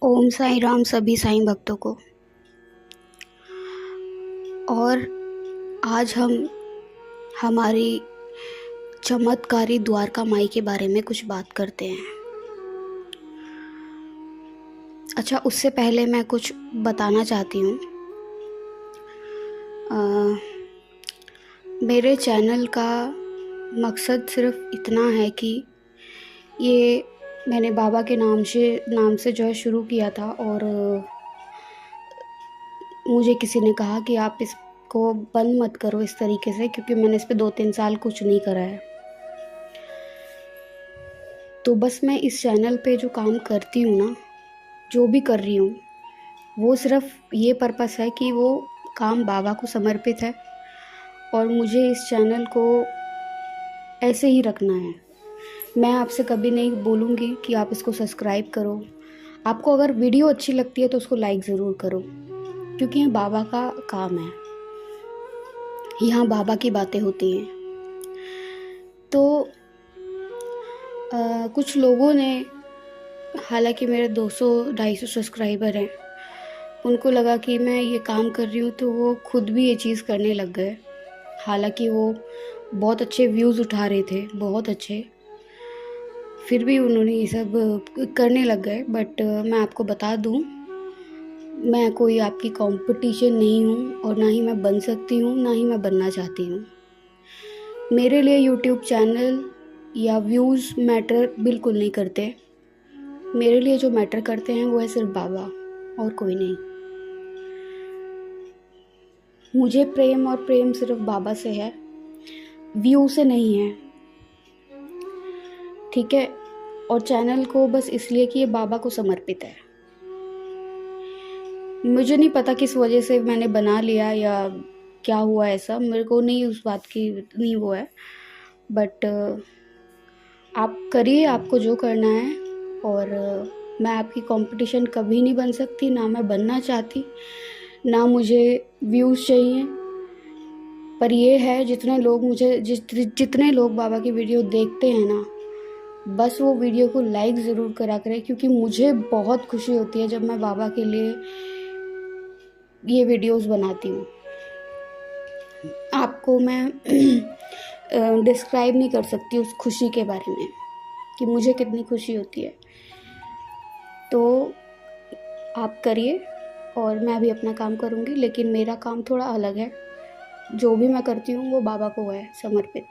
ओम साईं राम सभी साईं भक्तों को। और आज हम हमारी चमत्कारी द्वारका माई के बारे में कुछ बात करते हैं। अच्छा, उससे पहले मैं कुछ बताना चाहती हूँ। मेरे चैनल का मकसद सिर्फ इतना है कि ये मैंने बाबा के नाम से जो है शुरू किया था, और मुझे किसी ने कहा कि आप इसको बंद मत करो इस तरीके से, क्योंकि मैंने इस पे 2-3 साल कुछ नहीं करा है। तो बस मैं इस चैनल पे जो काम करती हूँ ना, जो भी कर रही हूँ, वो सिर्फ ये पर्पस है कि वो काम बाबा को समर्पित है, और मुझे इस चैनल को ऐसे ही रखना है। मैं आपसे कभी नहीं बोलूँगी कि आप इसको सब्सक्राइब करो। आपको अगर वीडियो अच्छी लगती है तो उसको लाइक ज़रूर करो, क्योंकि ये बाबा का काम है, यहाँ बाबा की बातें होती हैं। तो कुछ लोगों ने, हालांकि मेरे 200-250 सब्सक्राइबर हैं, उनको लगा कि मैं ये काम कर रही हूँ तो वो खुद भी ये चीज़ करने लग गए। हालांकि वो बहुत अच्छे व्यूज़ उठा रहे थे, बहुत अच्छे, फिर भी उन्होंने ये सब करने लग गए। बट मैं आपको बता दूँ, मैं कोई आपकी कंपटीशन नहीं हूँ, और ना ही मैं बन सकती हूँ, ना ही मैं बनना चाहती हूँ। मेरे लिए यूट्यूब चैनल या व्यूज़ मैटर बिल्कुल नहीं करते। मेरे लिए जो मैटर करते हैं वो है सिर्फ बाबा, और कोई नहीं। मुझे प्रेम और प्रेम सिर्फ बाबा से है, व्यू से नहीं है, ठीक है। और चैनल को बस इसलिए कि ये बाबा को समर्पित है। मुझे नहीं पता किस वजह से मैंने बना लिया या क्या हुआ, ऐसा मेरे को नहीं उस बात की नहीं वो है। बट आप करिए, आपको जो करना है। और मैं आपकी कंपटीशन कभी नहीं बन सकती, ना मैं बनना चाहती, ना मुझे व्यूज़ चाहिए। पर ये है, जितने लोग बाबा की वीडियो देखते हैं ना, बस वो वीडियो को लाइक ज़रूर करा करें, क्योंकि मुझे बहुत खुशी होती है जब मैं बाबा के लिए ये वीडियोस बनाती हूँ। आपको मैं डिस्क्राइब नहीं कर सकती उस खुशी के बारे में कि मुझे कितनी खुशी होती है। तो आप करिए, और मैं भी अपना काम करूँगी, लेकिन मेरा काम थोड़ा अलग है। जो भी मैं करती हूँ वो बाबा को है समर्पित।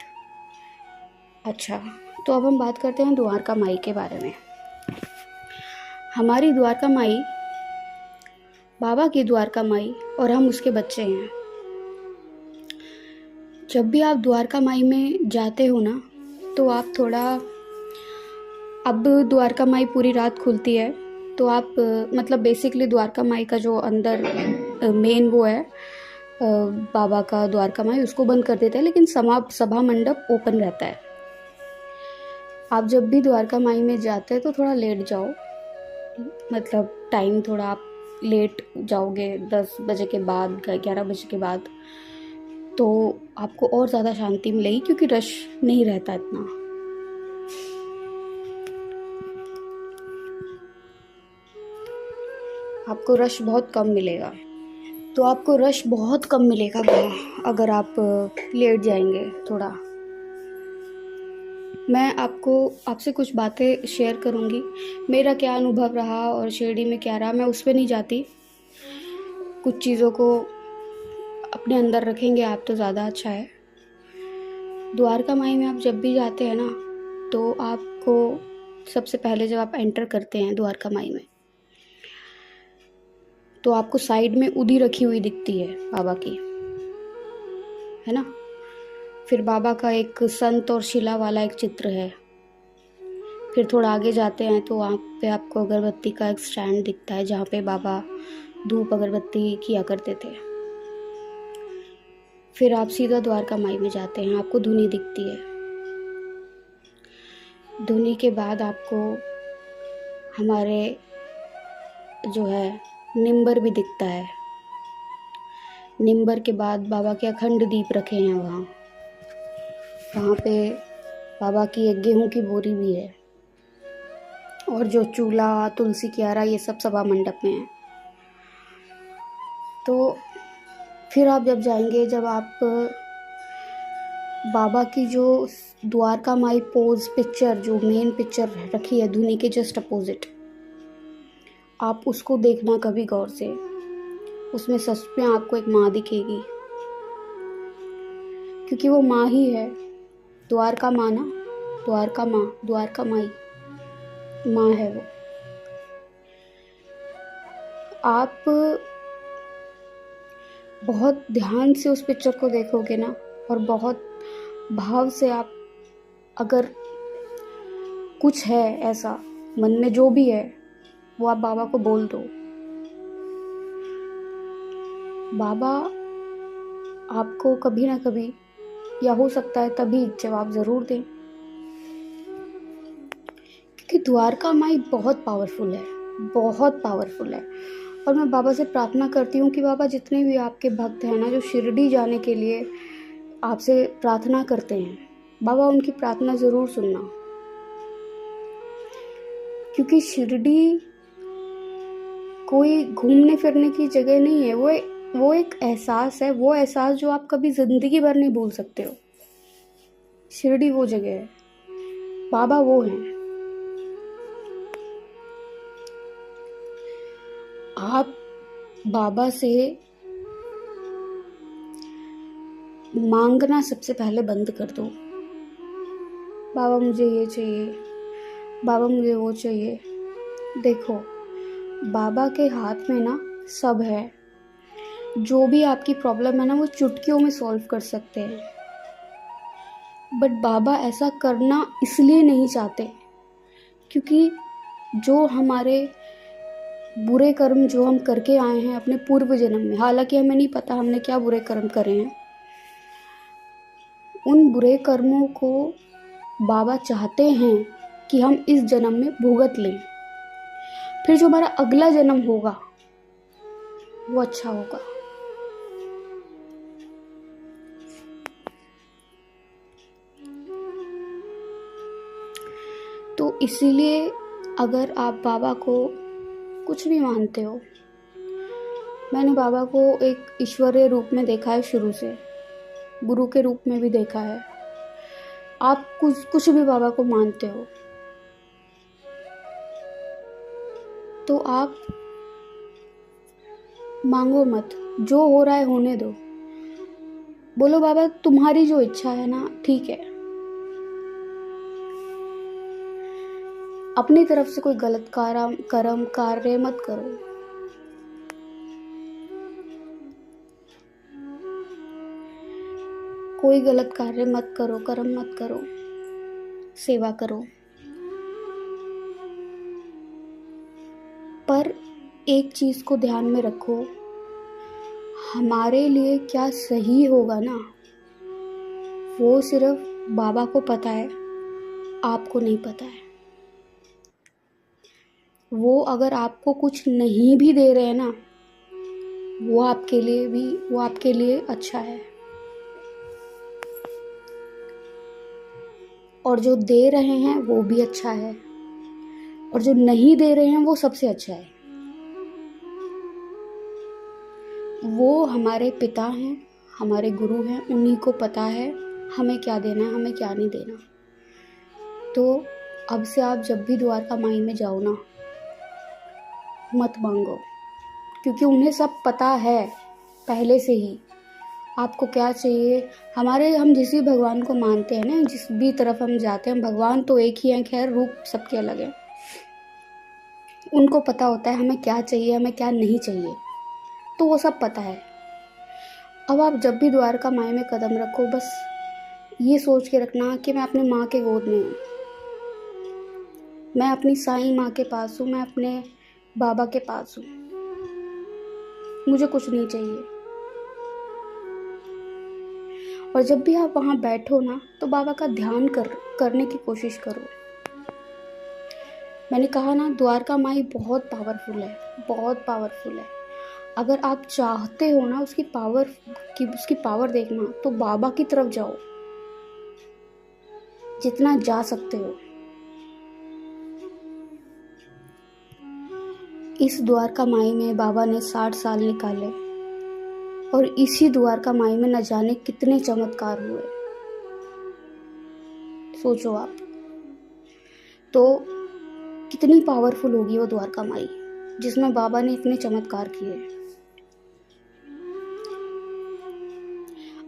अच्छा, तो अब हम बात करते हैं द्वारका माई के बारे में। हमारी द्वारका माई बाबा की द्वारका माई, और हम उसके बच्चे हैं। जब भी आप द्वारका माई में जाते हो ना, तो आप थोड़ा, अब द्वारका माई पूरी रात खुलती है, तो आप मतलब बेसिकली द्वारका माई का जो अंदर मेन वो है, बाबा का द्वारका माई, उसको बंद कर देता है, लेकिन सभा मंडप ओपन रहता है। आप जब भी द्वारका माई में जाते हैं तो थोड़ा लेट जाओ, मतलब टाइम थोड़ा आप लेट जाओगे, 10 बजे के बाद, 11 बजे के बाद, तो आपको और ज़्यादा शांति मिलेगी, क्योंकि रश नहीं रहता इतना। आपको रश बहुत कम मिलेगा, तो आपको रश बहुत कम मिलेगा वहाँ, अगर आप लेट जाएंगे थोड़ा। मैं आपसे कुछ बातें शेयर करूँगी, मेरा क्या अनुभव रहा और शिरडी में क्या रहा। मैं उस पर नहीं जाती, कुछ चीज़ों को अपने अंदर रखेंगे आप तो ज़्यादा अच्छा है। द्वारका माई में आप जब भी जाते हैं ना, तो आपको सबसे पहले जब आप एंटर करते हैं द्वारका माई में, तो आपको साइड में उदी रखी हुई दिखती है बाबा की, है ना। फिर बाबा का एक संत और शिला वाला एक चित्र है। फिर थोड़ा आगे जाते हैं तो वहाँ पे आपको अगरबत्ती का एक स्टैंड दिखता है, जहाँ पे बाबा धूप अगरबत्ती किया करते थे। फिर आप सीधा द्वारका माई में जाते हैं, आपको धुनी दिखती है। धुनी के बाद आपको हमारे जो है निम्बर भी दिखता है। निम्बर के बाद बाबा के अखंड दीप रखे हैं वहाँ पे बाबा की एक गेहूं की बोरी भी है। और जो चूल्हा, तुलसी क्यारा, ये सब सभा मंडप में है। तो फिर आप जब जाएंगे, जब आप बाबा की जो द्वारका माई पोज पिक्चर, जो मेन पिक्चर रखी है धुनी के जस्ट अपोजिट, आप उसको देखना कभी गौर से। उसमें सच में आपको एक माँ दिखेगी, क्योंकि वो माँ ही है, द्वारका माँ ना, द्वारका माँ, द्वारका माई माँ है वो। आप बहुत ध्यान से उस पिक्चर को देखोगे ना, और बहुत भाव से आप, अगर कुछ है ऐसा मन में जो भी है, वो आप बाबा को बोल दो। बाबा आपको कभी ना कभी, या हो सकता है तभी, जवाब ज़रूर दें, क्योंकि द्वारका माई बहुत पावरफुल है, बहुत पावरफुल है। और मैं बाबा से प्रार्थना करती हूँ कि बाबा, जितने भी आपके भक्त हैं ना, जो शिरडी जाने के लिए आपसे प्रार्थना करते हैं, बाबा उनकी प्रार्थना ज़रूर सुनना, क्योंकि शिरडी कोई घूमने फिरने की जगह नहीं है, वो एक एहसास है, वो एहसास जो आप कभी ज़िंदगी भर नहीं भूल सकते हो। शिरडी वो जगह है, बाबा वो हैं। आप बाबा से मांगना सबसे पहले बंद कर दो। बाबा मुझे ये चाहिए, बाबा मुझे वो चाहिए। देखो, बाबा के हाथ में ना सब है। जो भी आपकी प्रॉब्लम है ना, वो चुटकियों में सॉल्व कर सकते हैं। बट बाबा ऐसा करना इसलिए नहीं चाहते, क्योंकि जो हमारे बुरे कर्म जो हम करके आए हैं अपने पूर्व जन्म में, हालांकि हमें नहीं पता हमने क्या बुरे कर्म करे हैं, उन बुरे कर्मों को बाबा चाहते हैं कि हम इस जन्म में भुगत लें। फिर जो हमारा अगला जन्म होगा वो अच्छा होगा। तो इसीलिए अगर आप बाबा को कुछ भी मानते हो, मैंने बाबा को एक ईश्वरीय रूप में देखा है शुरू से, गुरु के रूप में भी देखा है। आप कुछ भी बाबा को मानते हो, तो आप मांगो मत, जो हो रहा है होने दो। बोलो बाबा तुम्हारी जो इच्छा है ना, ठीक है। अपनी तरफ से कोई गलत कर्म कार्य मत करो। कोई गलत कार्य मत करो, कर्म मत करो, सेवा करो। पर एक चीज को ध्यान में रखो, हमारे लिए क्या सही होगा ना, वो सिर्फ बाबा को पता है, आपको नहीं पता है। वो अगर आपको कुछ नहीं भी दे रहे हैं ना, वो आपके लिए अच्छा है। और जो दे रहे हैं वो भी अच्छा है, और जो नहीं दे रहे हैं वो सबसे अच्छा है। वो हमारे पिता हैं, हमारे गुरु हैं, उन्हीं को पता है हमें क्या देना है, हमें क्या नहीं देना। तो अब से आप जब भी द्वारका माई में जाओ ना, मत मांगो, क्योंकि उन्हें सब पता है पहले से ही आपको क्या चाहिए। हम जिस भी भगवान को मानते हैं ना, जिस भी तरफ हम जाते हैं, भगवान तो एक ही है, खैर रूप सबके अलग है। उनको पता होता है हमें क्या चाहिए, हमें क्या नहीं चाहिए, तो वो सब पता है। अब आप जब भी द्वारका माई में कदम रखो, बस ये सोच के रखना कि मैं अपनी माँ के गोद में हूँ, मैं अपनी साईं माँ के पास हूँ, मैं अपने बाबा के पास हूँ, मुझे कुछ नहीं चाहिए। और जब भी आप वहाँ बैठो ना, तो बाबा का ध्यान करने की कोशिश करो। मैंने कहा ना, द्वारका माई बहुत पावरफुल है, बहुत पावरफुल है। अगर आप चाहते हो ना उसकी पावर देखना, तो बाबा की तरफ जाओ जितना जा सकते हो। इस द्वारका माई में बाबा ने 60 साल निकाले और इसी द्वारका माई में न जाने कितने चमत्कार हुए। सोचो आप, तो कितनी पावरफुल होगी वो द्वारका माई जिसमें बाबा ने इतने चमत्कार किए।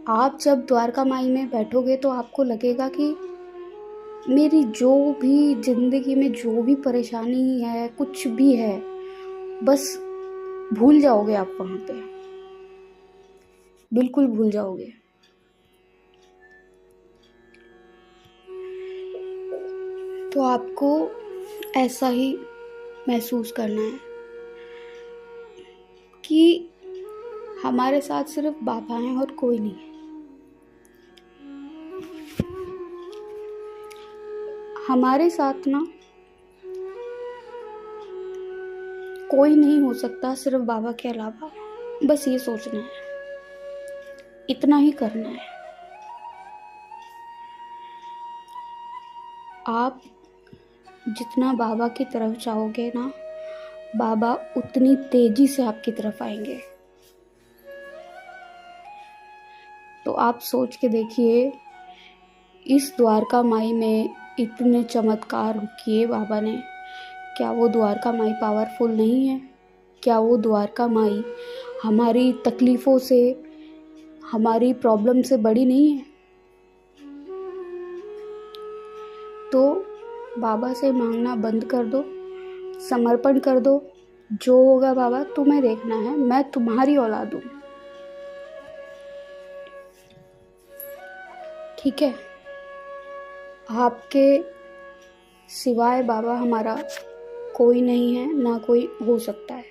आप जब द्वारका माई में बैठोगे तो आपको लगेगा कि मेरी जो भी जिंदगी में जो भी परेशानी है, कुछ भी है, बस भूल जाओगे आप वहां पे, बिल्कुल भूल जाओगे। तो आपको ऐसा ही महसूस करना है कि हमारे साथ सिर्फ बाबा हैं और कोई नहीं है। हमारे साथ ना कोई नहीं हो सकता सिर्फ बाबा के अलावा। बस ये सोचना है, इतना ही करना है। आप जितना बाबा की तरफ चाहोगे ना, बाबा उतनी तेजी से आपकी तरफ आएंगे। तो आप सोच के देखिए, इस द्वारका माई में इतने चमत्कार किए बाबा ने, क्या वो द्वारका माई पावरफुल नहीं है? क्या वो द्वारका माई हमारी तकलीफ़ों से, हमारी प्रॉब्लम से बड़ी नहीं है? तो बाबा से मांगना बंद कर दो, समर्पण कर दो। जो होगा बाबा तुम्हें देखना है, मैं तुम्हारी औलाद हूँ, ठीक है? आपके सिवाय बाबा हमारा कोई नहीं है, ना कोई हो सकता है।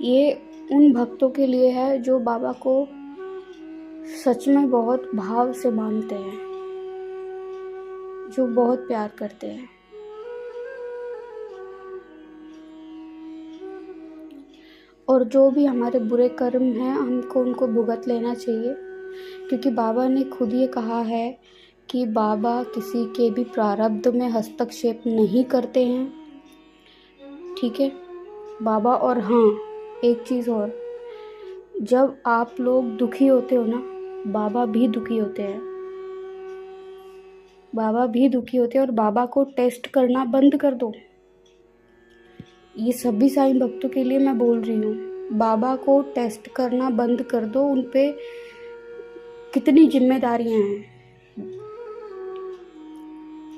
ये उन भक्तों के लिए है जो बाबा को सच में बहुत भाव से मानते हैं, जो बहुत प्यार करते हैं। और जो भी हमारे बुरे कर्म हैं, हमको उनको भुगत लेना चाहिए, क्योंकि बाबा ने खुद ये कहा है कि बाबा किसी के भी प्रारब्ध में हस्तक्षेप नहीं करते हैं, ठीक है बाबा। और हाँ, एक चीज़ और, जब आप लोग दुखी होते हो ना, बाबा भी दुखी होते हैं। बाबा भी दुखी होते हैं और बाबा को टेस्ट करना बंद कर दो। ये सभी साईं भक्तों के लिए मैं बोल रही हूँ, बाबा को टेस्ट करना बंद कर दो। उन पे कितनी जिम्मेदारियां हैं,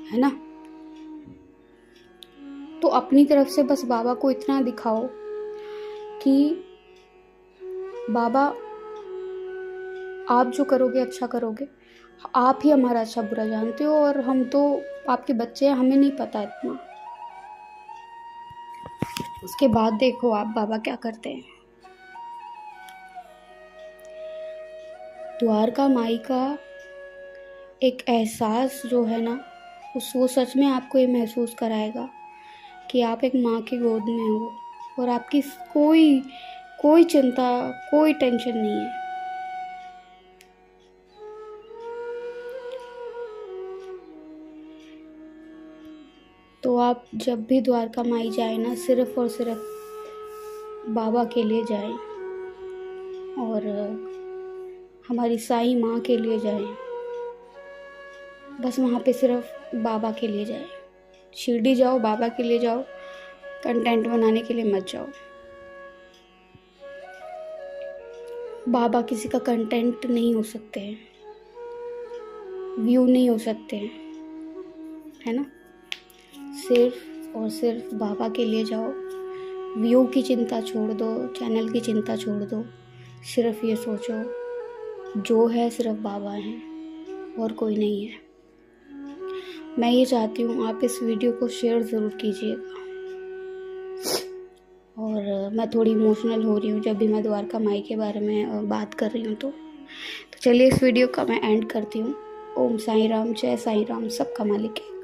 है ना? तो अपनी तरफ से बस बाबा को इतना दिखाओ कि बाबा आप जो करोगे अच्छा करोगे, आप ही हमारा अच्छा बुरा जानते हो, और हम तो आपके बच्चे हैं, हमें नहीं पता इतना। उसके बाद देखो आप बाबा क्या करते हैं। द्वारका माई का एक एहसास जो है ना, वो सच में आपको ये महसूस कराएगा कि आप एक माँ की गोद में हो और आपकी कोई चिंता, कोई टेंशन नहीं है। तो आप जब भी द्वारका माई जाए ना, सिर्फ और सिर्फ बाबा के लिए जाएं और हमारी साईं माँ के लिए जाएं। बस वहाँ पे सिर्फ बाबा के लिए जाएं। शिरडी जाओ, बाबा के लिए जाओ, कंटेंट बनाने के लिए मत जाओ। बाबा किसी का कंटेंट नहीं हो सकते हैं, व्यू नहीं हो सकते हैं, है ना? सिर्फ और सिर्फ बाबा के लिए जाओ। व्यू की चिंता छोड़ दो, चैनल की चिंता छोड़ दो। सिर्फ ये सोचो, जो है सिर्फ बाबा हैं और कोई नहीं है। मैं ये चाहती हूँ आप इस वीडियो को शेयर ज़रूर कीजिएगा। और मैं थोड़ी इमोशनल हो रही हूँ जब भी मैं द्वारका माई के बारे में बात कर रही हूँ। तो चलिए इस वीडियो का मैं एंड करती हूँ। ओम साईं राम, जय साईं राम, सबका मालिक है।